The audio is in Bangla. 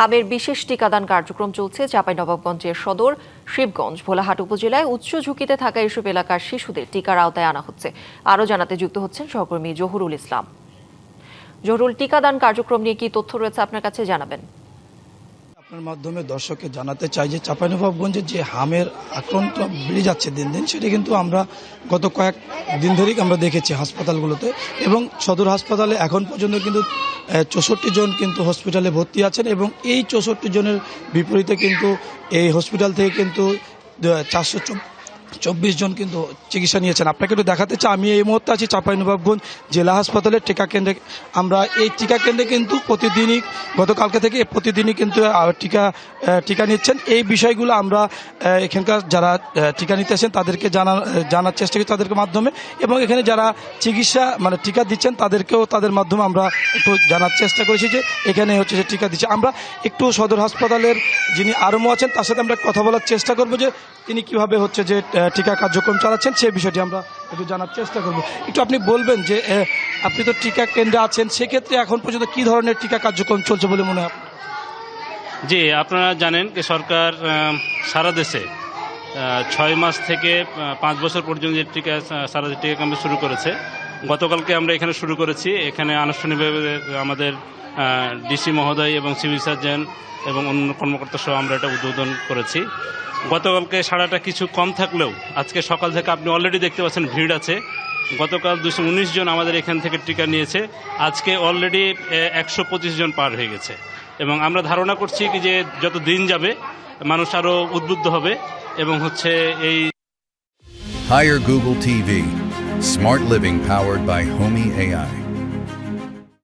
হামের বিশেষ টিকাদান কার্যক্রম চলছে চাঁপাইনবাবগঞ্জের সদর শিবগঞ্জ ভোলাহাট উপজেলায় উচ্চ ঝুঁকিতে থাকা এসব এলাকার শিশুদের টিকার আওতায় আনা হচ্ছে। আরও জানাতে যুক্ত হচ্ছেন সহকর্মী জহুরুল ইসলাম। জহুরুল, টিকাদান কার্যক্রম নিয়ে কি তথ্য রয়েছে আপনার কাছে জানাবেন। আপনার মাধ্যমে দর্শককে জানাতে চাই যে চাঁপাইনবাবগঞ্জের যে হামের আক্রান্ত বেড়ে যাচ্ছে দিন দিন, সেটি কিন্তু আমরা গত কয়েক দিন ধরেই আমরা দেখেছি হাসপাতালগুলোতে, এবং সদর হাসপাতালে এখন পর্যন্ত কিন্তু 64 জন কিন্তু হসপিটালে ভর্তি আছেন, এবং এই 64 জনের বিপরীতে কিন্তু এই হসপিটাল থেকে কিন্তু 424 জন কিন্তু চিকিৎসা নিয়েছেন। আপনাকে একটু দেখাতে চাই, আমি এই মুহূর্তে আছি চাঁপাইনবাবগঞ্জ জেলা হাসপাতালের টিকা কেন্দ্রে। আমরা এই টিকা কেন্দ্রে কিন্তু প্রতিদিনই গতকালকে থেকে প্রতিদিনই কিন্তু টিকা নিচ্ছেন। এই বিষয়গুলো আমরা এখানকার যারা টিকা নিতে আসেন তাদেরকে জানার চেষ্টা করি তাদেরকে মাধ্যমে, এবং এখানে যারা চিকিৎসা টিকা দিচ্ছেন তাদেরকেও তাদের মাধ্যমে আমরা একটু জানার চেষ্টা করেছি যে এখানে হচ্ছে যে টিকা দিচ্ছে। আমরা একটু সদর হাসপাতালের যিনি আরমো আছেন তার সাথে আমরা কথা বলার চেষ্টা করব যে তিনি কিভাবে হচ্ছে যে টিকা কার্যক্রম চালাচ্ছেন সেই বিষয়টি আমরা একটু জানার চেষ্টা করব। একটু আপনি বলবেন যে আপনি তো টিকা কেন্দ্রে আছেন, সেক্ষেত্রে এখন পর্যন্ত কি ধরনের টিকা কার্যক্রম চলছে বলে মনে হয়? জি, আপনারা জানেন যে সরকার সারা দেশে 6 মাস থেকে 5 বছর পর্যন্ত যে টিকা সারা টিকা ক্যাম্পে শুরু করেছে। গতকালকে আমরা এখানে শুরু করেছি। এখানে আনুষ্ঠানিকভাবে আমাদের ডিসি মহোদয় এবং সিভিল সার্জন এবং অন্য কর্মকর্তা সহ আমরা এটা উদ্বোধন করেছি। গতকালকে সারাটা কিছু কম থাকলেও আজকে সকাল থেকে আপনি অলরেডি দেখতে পাচ্ছেন ভিড় আছে। গতকাল 219 জন আমাদের এখান থেকে টিকা নিয়েছে। আজকে অলরেডি 125 জন পার হয়ে গেছে, এবং আমরা ধারণা করছি কি যে যত দিন যাবে মানুষ আরও উদ্বুদ্ধ হবে এবং হচ্ছে এই Hire Google TV. Smart living powered by Homey AI.